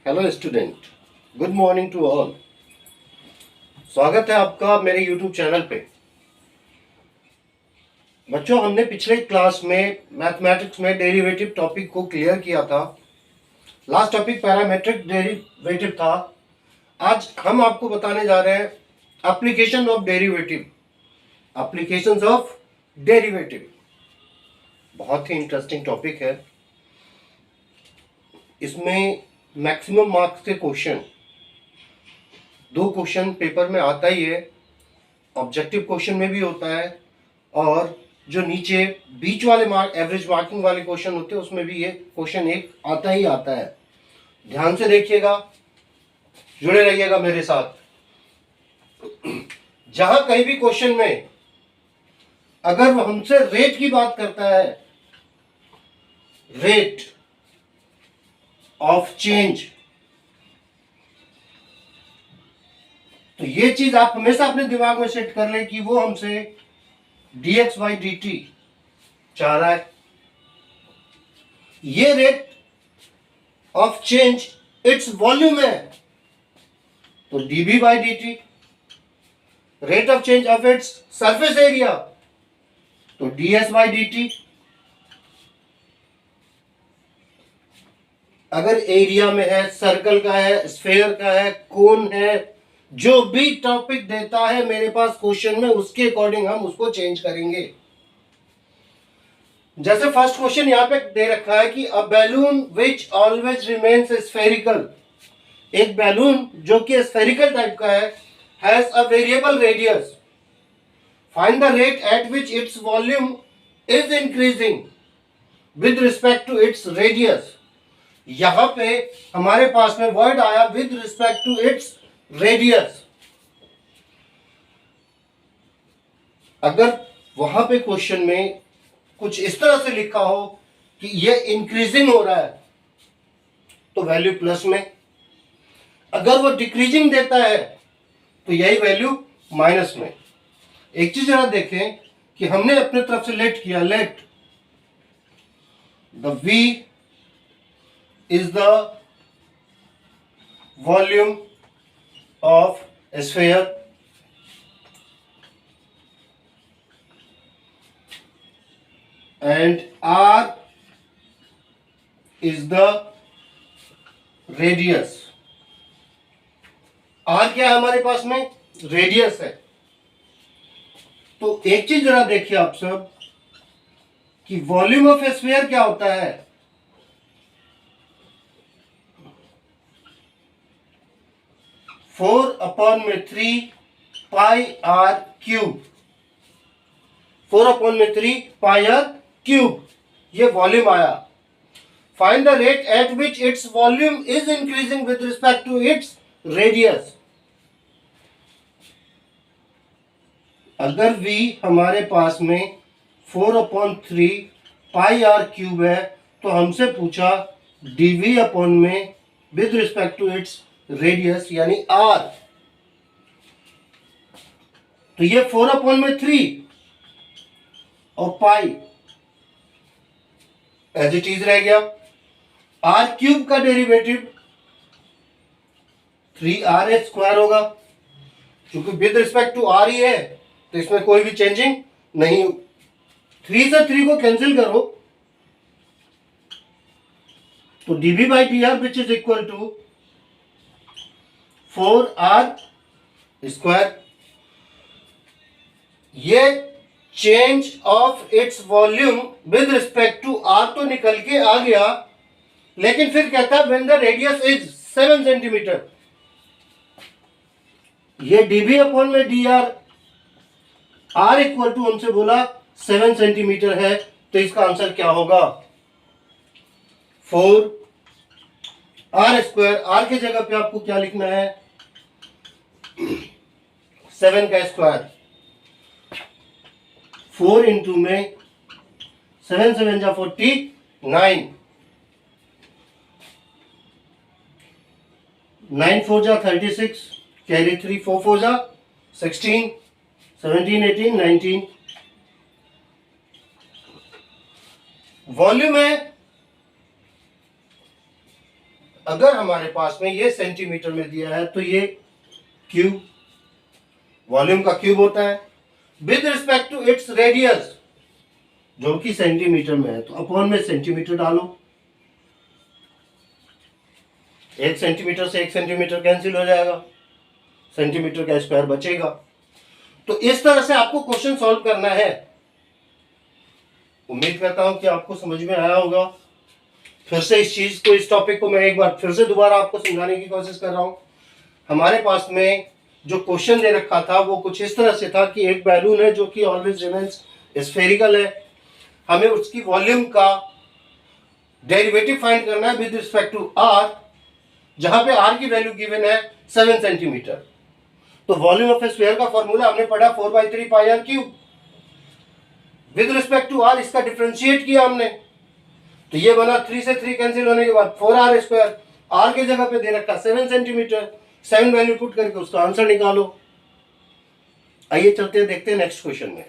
Hello student, good morning to all. स्वागत है आपका मेरे यूट्यूब चैनल पे। बच्चों, हमने पिछले क्लास में मैथमेटिक्स में डेरिवेटिव टॉपिक को क्लियर किया था। लास्ट टॉपिक पैरामेट्रिक डेरिवेटिव था। आज हम आपको बताने जा रहे हैं application of derivative, applications of derivative. बहुत ही इंटरेस्टिंग टॉपिक है। इसमें मैक्सिमम मार्क्स के क्वेश्चन, 2 क्वेश्चन पेपर में आता ही है। ऑब्जेक्टिव क्वेश्चन में भी होता है और जो नीचे बीच वाले मार्क, एवरेज मार्किंग वाले क्वेश्चन होते हैं, उसमें भी ये क्वेश्चन एक आता ही आता है। ध्यान से देखिएगा, जुड़े रहिएगा मेरे साथ। जहां कहीं भी क्वेश्चन में अगर वो हमसे रेट की बात करता है, रेट ऑफ चेंज, तो ये चीज आप हमेशा अपने दिमाग में सेट कर लें कि वो हमसे dx बाई डी टी चाह रहा है। ये rate of change its volume है, तो dv by D T. Rate of change of its surface area, तो ds बाई डी टी। अगर एरिया में है, सर्कल का है, स्फेयर का है, कोन है, जो भी टॉपिक देता है मेरे पास क्वेश्चन में, उसके अकॉर्डिंग हम उसको चेंज करेंगे। जैसे फर्स्ट क्वेश्चन यहां पे दे रखा है कि a balloon which always remains spherical, एक बैलून जो कि स्फेरिकल टाइप का है, has a variable radius, find the rate at which its volume is increasing with respect to its radius. यहां पे हमारे पास में वर्ड आया with respect to its radius. अगर वहां पे क्वेश्चन में कुछ इस तरह से लिखा हो कि ये इंक्रीजिंग हो रहा है, तो वैल्यू प्लस में। अगर वो डिक्रीजिंग देता है तो यही वैल्यू माइनस में। एक चीज जरा देखें कि हमने अपने तरफ से लेट किया, let the v is the volume of a sphere and r is the radius। r क्या है हमारे पास में? रेडियस है। तो एक चीज जरा देखिए आप सब कि वॉल्यूम ऑफ ए स्फीयर क्या होता है? 4/3 pi r cube, 4/3 pi r cube, ये वॉल्यूम आया। Find the rate at which its volume is increasing with respect to its radius. अगर v हमारे पास में 4/3 पाई आर क्यूब है, तो हमसे पूछा dv अपॉन में with respect to its radius यानी r। तो ये 4/3 और पाई एज इट इज रह गया। r क्यूब का डेरिवेटिव 3r² होगा, क्योंकि विद रिस्पेक्ट टू r ही है, तो इसमें कोई भी चेंजिंग नहीं। 3 से 3 को कैंसिल करो, तो dv by D R which is equal to 4r²। ये change of its volume with respect to r तो निकल के आ गया, लेकिन फिर कहता है when the radius is 7 centimetre. ये dv अपॉन में dr, r इक्वल टू हमसे बोला 7 सेंटीमीटर है, तो इसका आंसर क्या होगा? 4r²। r के जगह पे आपको क्या लिखना है? 7 का स्क्वायर। 4 इंटू में 7 7 जा 49, 9 4 जा 36, कैरी 3, 4 4 जा 16, 17 18 19। वॉल्यूम है अगर हमारे पास में ये सेंटीमीटर में दिया है तो ये क्यूब, वॉल्यूम का क्यूब होता है, with respect to its radius जो कि सेंटीमीटर में है, तो अपॉन में सेंटीमीटर डालो, 1 सेंटीमीटर से 1 सेंटीमीटर कैंसिल हो जाएगा, सेंटीमीटर का स्क्वायर बचेगा। तो इस तरह से आपको क्वेश्चन सॉल्व करना है। उम्मीद करता हूं कि आपको समझ में आया होगा। फिर से इस चीज को, इस टॉपिक को मैं एक बार फिर से दोबारा आपको समझाने की कोशिश कर रहा हूं। हमारे पास में जो क्वेश्चन दे रखा था वो कुछ इस तरह से था कि एक बैलून है जो कि ऑलवेज रिमेन्स स्फेरिकल है, हमें उसकी वॉल्यूम का डेरिवेटिव फाइंड करना है विद रिस्पेक्ट टू आर, जहां पे आर की वैल्यू गिवन है 7 सेंटीमीटर। तो वॉल्यूम ऑफ ए स्फीयर का फॉर्मूला हमने पढ़ा 4/3 pi r cube. With respect to r इसका डिफरेंशिएट किया हमने, तो ये बना 3 से 3 कैंसिल होने के बाद 4r स्क्वायर। आर के जगह पे दे रखा 7 सेंटीमीटर, 7 वैल्यू पुट करके उसका आंसर निकालो। आइए चलते हैं, देखते हैं नेक्स्ट क्वेश्चन में।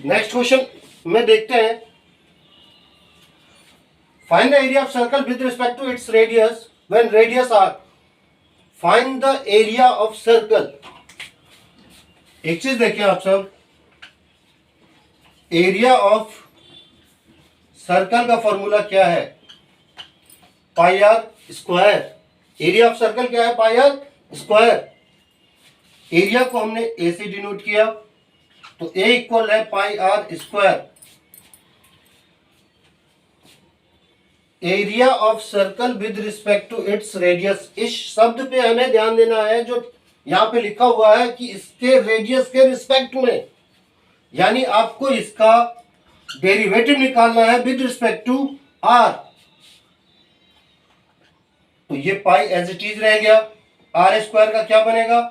नेक्स्ट क्वेश्चन में देखते हैं, find the area of circle with respect to its radius when radius r. Find the area of circle. एक चीज देखिए आप सब, एरिया ऑफ सर्कल का फॉर्मूला क्या है, pi r square. Area of circle क्या है, पाई आर स्क्वायर। एरिया को हमने ए से डिनोट किया, तो ए इक्वल है pi r square. Area of circle with respect to its radius, इस शब्द पे हमें ध्यान देना है जो यहां पे लिखा हुआ है कि इसके रेडियस के रिस्पेक्ट में, यानी आपको इसका डेरिवेटिव निकालना है विद रिस्पेक्ट टू आर। तो ये पाई एज इट इज रह गया, आर स्क्वायर का क्या बनेगा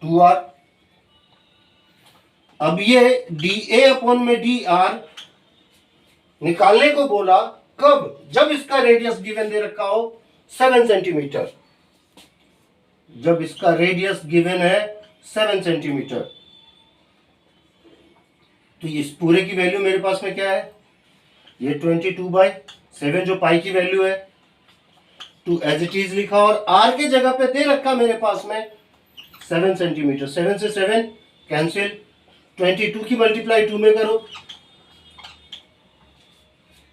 2r। अब ये डी ए अपॉन में डी आर निकालने को बोला, कब, जब इसका रेडियस गिवन दे रखा हो 7 सेंटीमीटर, जब इसका रेडियस गिवन है 7 सेंटीमीटर। तो इस पूरे की वैल्यू मेरे पास में क्या है, ये 22/7 जो पाई की वैल्यू है, टू एज इट इज लिखा और आर के जगह पे दे रखा मेरे पास में 7 सेंटीमीटर। 7 से 7 कैंसिल, 22 की मल्टीप्लाई 2 में करो।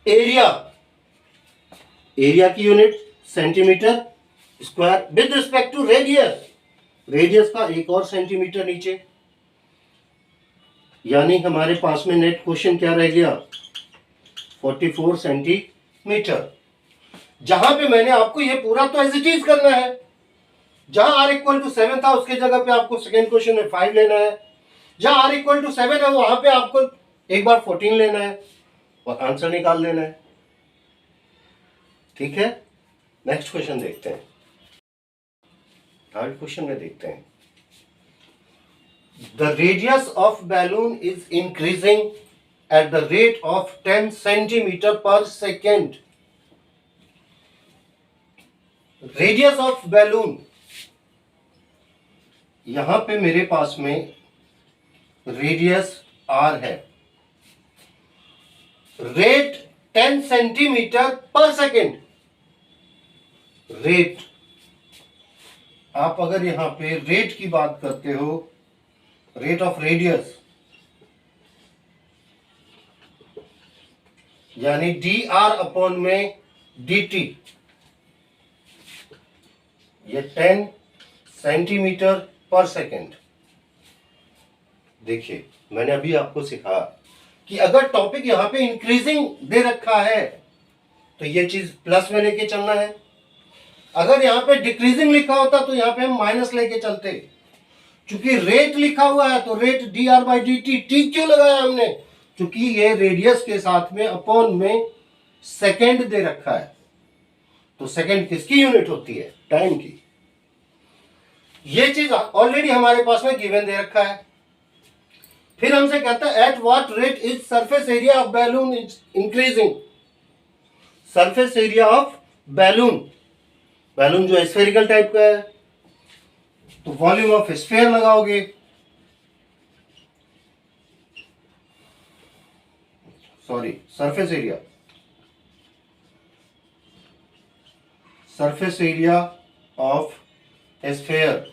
एरिया, एरिया की unit centimetre square with respect to radius, radius का एक और सेंटीमीटर नीचे, यानी हमारे पास में नेट क्वेश्चन क्या रह गया 44 सेंटीमीटर। जहां पे मैंने आपको ये पूरा तो एज इट इज करना है, जहां आर इक्वल टू 7 था उसके जगह पे आपको सेकेंड क्वेश्चन में 5 लेना है, जहां आर इक्वल टू 7 है वहां पे आपको एक बार 14 लेना है और आंसर निकाल लेना है। ठीक है, नेक्स्ट क्वेश्चन देखते हैं। थर्ड क्वेश्चन में देखते हैं, the radius of balloon is increasing at the rate of 10 centimetre per second. Radius of balloon, यहां पे मेरे पास में रेडियस आर है, rate 10 centimetre per second. Rate, आप अगर यहां पे रेट की बात करते हो, रेट ऑफ रेडियस, यानी डी आर अपॉन में डी टी, ये 10 सेंटीमीटर पर सेकेंड। देखिए मैंने अभी आपको सिखाया कि अगर टॉपिक यहां पे इंक्रीजिंग दे रखा है तो ये चीज प्लस में लेके चलना है, अगर यहां पे डिक्रीजिंग लिखा होता तो यहां पे हम माइनस लेके चलते। चूंकि रेट लिखा हुआ है तो rate D R by D T, T क्यों लगाया हमने, क्योंकि ये रेडियस के साथ में अपॉन में सेकेंड दे रखा है, तो सेकेंड किसकी यूनिट होती है, टाइम की। ये चीज ऑलरेडी हमारे पास में गिवन दे रखा है। फिर हमसे कहता है at what rate is surface area of balloon increasing. Surface area of balloon, balloon जो स्फेरिकल टाइप का है तो वॉल्यूम ऑफ स्फीयर लगाओगे, sorry, surface area, surface area of sphere,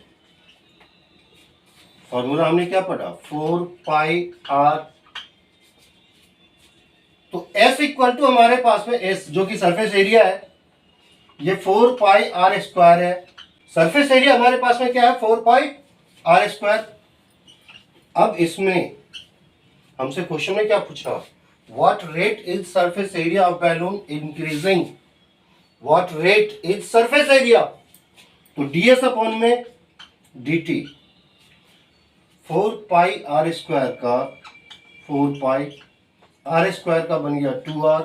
formula हमने क्या पढ़ा, 4πr। तो S इक्वल टू हमारे पास में S जो कि सरफेस एरिया है, ये 4πr² है। सरफेस एरिया हमारे पास में क्या है, 4πr²। अब इसमें हमसे क्वेश्चन में क्या पूछा, what rate is surface area of balloon increasing, what rate is surface area, तो ds अपॉन में dt, 4πr² का 4πr² का बन गया 2r,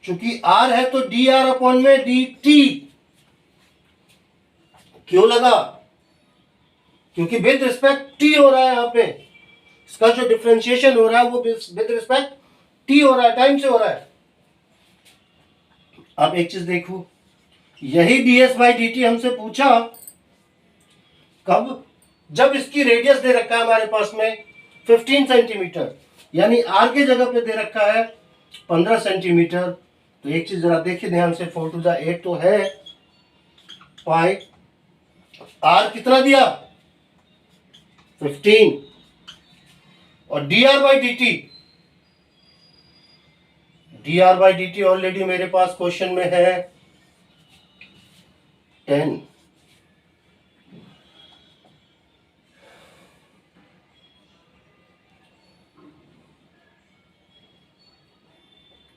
चूंकि r है तो dr अपॉन में dt। क्यों लगा, क्योंकि विद रिस्पेक्ट t हो रहा है, यहां पे इसका जो डिफरेंशिएशन हो रहा है वो विद रिस्पेक्ट t हो रहा है, टाइम से हो रहा है। अब एक चीज देखो, यही ds बाई dt हमसे पूछा कब, जब इसकी रेडियस दे रखा है हमारे पास में 15 सेंटीमीटर, यानी r के जगह पे दे रखा है 15 सेंटीमीटर। तो एक चीज जरा देखिए ध्यान से, 4 to the 8 तो है पाई, r कितना दिया 15, और dr by dt, dr by dt already मेरे पास क्वेश्चन में है 10।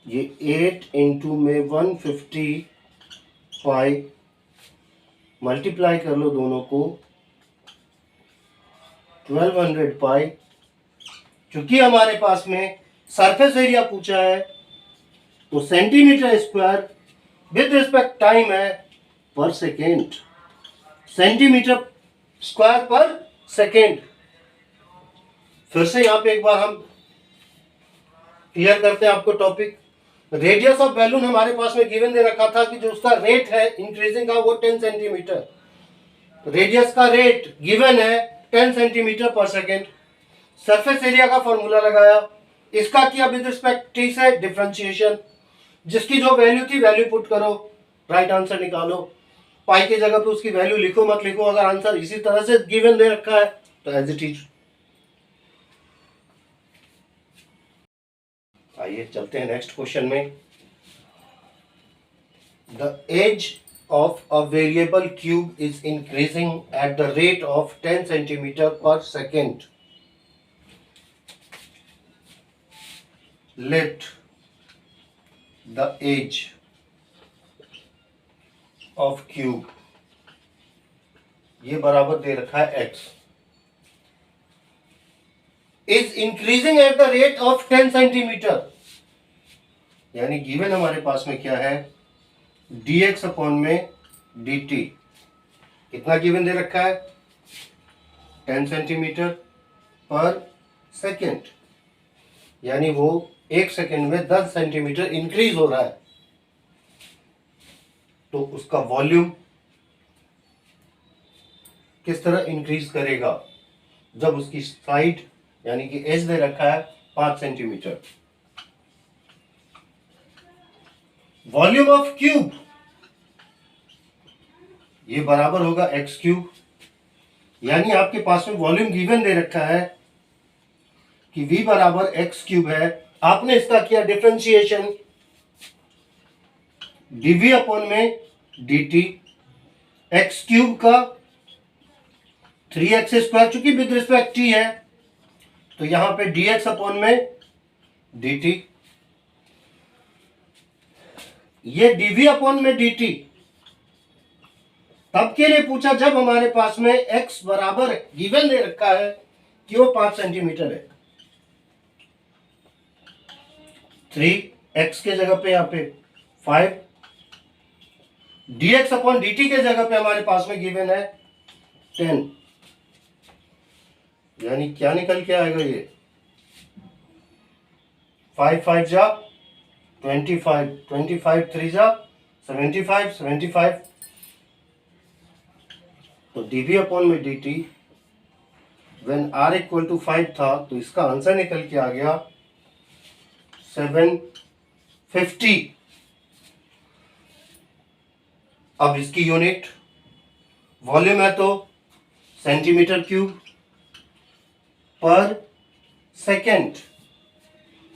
ये 8 इंटू में 150 पाई, मल्टीप्लाई कर लो दोनों को, 1200 पाई। क्योंकि हमारे पास में सरफेस एरिया पूछा है तो centimetre square with respect time है पर सेकेंड, सेंटीमीटर स्क्वायर पर सेकेंड। फिर से यहां पे एक बार हम क्लियर करते हैं आपको टॉपिक। रेडियस ऑफ बैलून हमारे पास में गिवन दे रखा था कि जो उसका रेट है इंक्रीजिंग का वो 10 सेंटीमीटर, रेडियस का रेट गिवन है 10 centimetre per second. Surface area का फॉर्मूला लगाया, इसका किया विद रिस्पेक्ट टी से डिफरेंशिएशन, जिसकी जो वैल्यू थी वैल्यू पुट करो, राइट आंसर निकालो। पाई के जगह पे उसकी वैल्यू लिखो मत लिखो, अगर आंसर इसी तरह से गिवन दे रखा है तो एज इट इज। आइए चलते हैं नेक्स्ट क्वेश्चन में। The edge of a variable cube is increasing at the rate of 10 centimetre per second. Let the edge of cube, ये बराबर दे रखा है x, is increasing at the rate of 10 centimetre, यानी गिवन हमारे पास में क्या है, dx अपॉन में dt। कितना गिवन दे रखा है, 10 सेंटीमीटर पर सेकेंड, यानी वो एक सेकेंड में 10 सेंटीमीटर इंक्रीज हो रहा है। तो उसका वॉल्यूम किस तरह इंक्रीज करेगा, जब उसकी साइड यानी कि एज दे रखा है 5 सेंटीमीटर। वॉल्यूम ऑफ क्यूब ये बराबर होगा एक्स क्यूब, यानी आपके पास में वॉल्यूम गिवन दे रखा है कि v बराबर एक्स क्यूब है। आपने इसका किया डिफरेंशिएशन, dv अपॉन में dt, एक्स क्यूब का 3x स्क्वायर, चूंकि विद रिस्पेक्ट t है तो यहां पे dx अपॉन में dt, ये dv अपॉन में dt तब के लिए पूछा जब हमारे पास में x बराबर गिवन दे रखा है कि वो 5 सेंटीमीटर है। 3x के जगह पे यहां पे 5, dx अपॉन dt के जगह पे हमारे पास में गिवन है 10, यानी क्या निकल के आएगा, ये 5 5 जा 25, 25 3 जा 75, 75। तो dv अपॉन में dt when r equal to 5 था तो इसका आंसर निकल के आ गया 750। अब इसकी यूनिट वॉल्यूम है तो सेंटीमीटर क्यूब पर सेकेंड।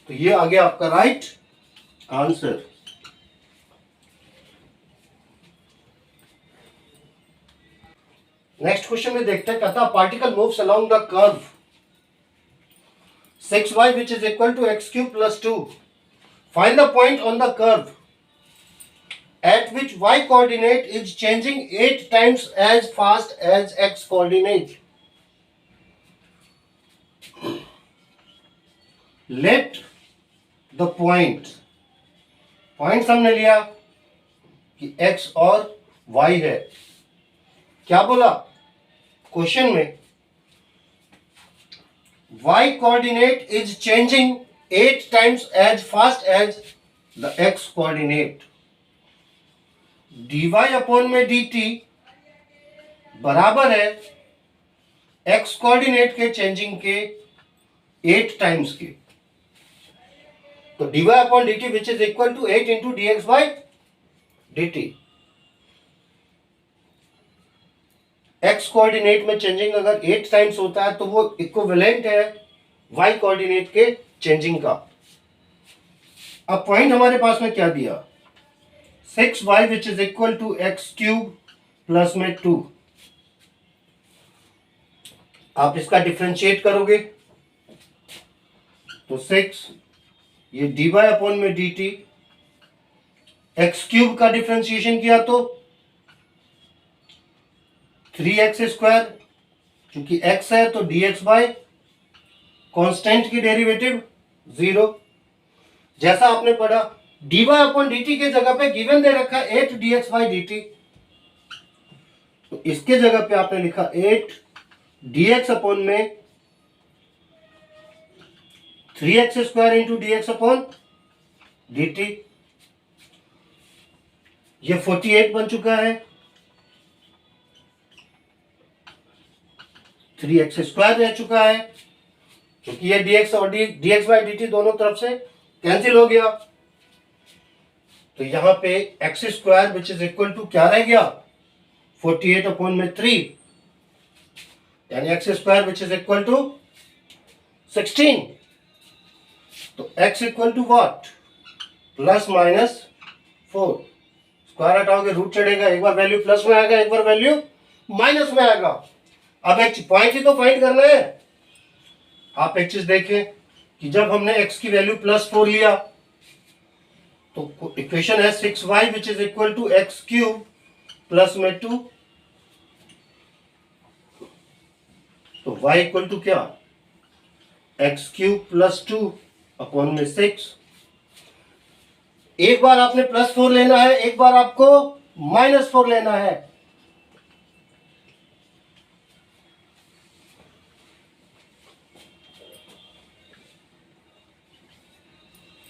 तो ये आ गया आपका राइट आंसर। नेक्स्ट क्वेश्चन में देखते हैं, कहता particle moves along the curve 6y which is equal to x cube plus 2. Find the point on the curve at which y coordinate is changing 8 times as fast as x coordinate. Let the point हमने लिया कि x और y है। क्या बोला question में, y coordinate is changing 8 times as fast as the x coordinate. dy upon में dt बराबर है x कोऑर्डिनेट के चेंजिंग के 8 टाइम्स के। तो dy upon dt which is equal to 8 into dx by dt। x coordinate में changing अगर 8 times होता है तो वो इक्विवेलेंट है y कोऑर्डिनेट के चेंजिंग का। अब पॉइंट हमारे पास में क्या दिया, 6y which is equal to x cube plus में 2। आप इसका डिफरेंशिएट करोगे तो 6 ये dy अपॉन में dt, एक्स क्यूब का डिफरेंशिएशन किया तो 3x स्क्वायर, क्योंकि x है तो dx बाय कांस्टेंट की डेरिवेटिव 0। जैसा आपने पढ़ा dy अपॉन dt के जगह पे गिवन दे रखा 8 dx बाई dt, तो इसके जगह पे आपने लिखा 8 dx अपॉन में 3x square into dx upon dt। ये 48 बन चुका है, 3x स्क्वायर रह चुका है, क्योंकि ये dx और dx बाई dt दोनों तरफ से कैंसिल हो गया। तो यहां पे x square which is equal to क्या रह गया, 48 अपॉन में 3, यानी x square which is equal to 16। तो x equal to what, plus minus 4। Square हटाओगे रूट चढ़ेगा, एक बार वैल्यू प्लस में आएगा, एक बार वैल्यू माइनस में आएगा। अब एक पॉइंट ही तो फाइंड करना है। आप एक चीज देखें कि जब हमने x की वैल्यू +4 लिया तो इक्वेशन है 6y which is equal to x cube plus में 2। तो y इक्वल टू क्या, एक्स क्यूब प्लस 2 अपॉन में 6। एक बार आपने +4 लेना है, एक बार आपको -4 लेना है।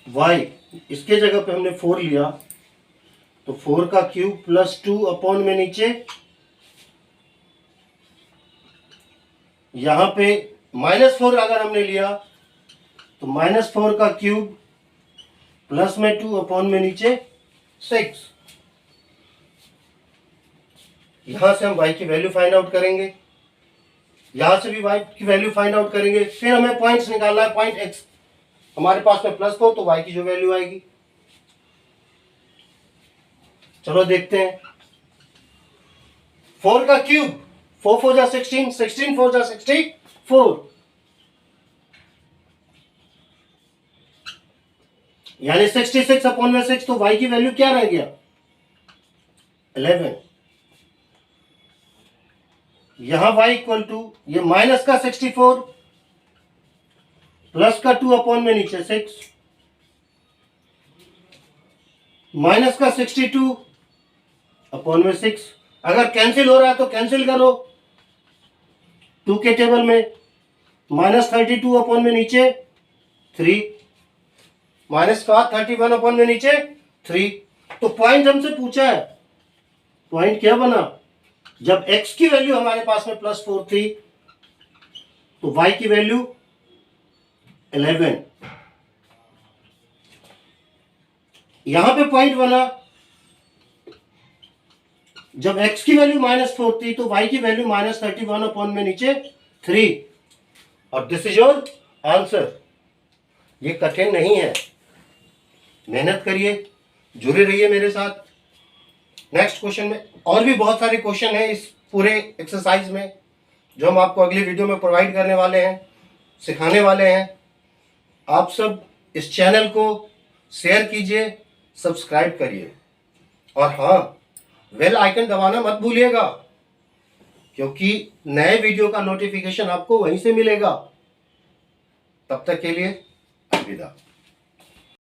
y इसके जगह पे हमने 4 लिया तो 4 का क्यूब प्लस 2 अपॉन में नीचे, यहां पे -4 अगर हमने लिया तो -4 का क्यूब प्लस में 2 अपॉन में नीचे 6। यहां से हम y की वैल्यू फाइंड आउट करेंगे, यहां से भी y की वैल्यू फाइंड आउट करेंगे, फिर हमें पॉइंट्स निकालना है। पॉइंट x हमारे पास में +4 तो y की जो वैल्यू आएगी, चलो देखते हैं। 4 का क्यूब 4 4 जा 16, 16 4 जा 64, यानी 66 अपॉन में 6। तो y की वैल्यू क्या रह गया, 11। यहां y इक्वल टू ये माइनस का 64 प्लस का 2 अपॉन में नीचे 6, माइनस का 62 अपॉन में 6। अगर कैंसिल हो रहा है तो कैंसिल करो, 2 के टेबल में -32 अपॉन में नीचे 3, माइनस का 31 अपॉन में नीचे 3। तो पॉइंट हमसे पूछा है, पॉइंट क्या बना, जब x की वैल्यू हमारे पास में +4 थी तो y की वैल्यू 11। यहां पे पॉइंट बना, जब x की वैल्यू -4 थी तो y की वैल्यू -31 अपॉन में नीचे 3, और दिस इज योर आंसर। ये कठिन नहीं है, मेहनत करिए, जुड़े रहिए मेरे साथ। नेक्स्ट क्वेश्चन में और भी बहुत सारे क्वेश्चन हैं इस पूरे एक्सरसाइज में, जो हम आपको अगली वीडियो में प्रोवाइड करने वाले हैं, सिखाने वाले हैं। आप सब इस चैनल को शेयर कीजिए, सब्सक्राइब करिए, और हाँ, बेल आइकन दबाना मत भूलिएगा, क्योंकि नए वीडियो का नोटिफिकेशन आपको वहीं से मिलेगा। तब तक के लिए अलविदा।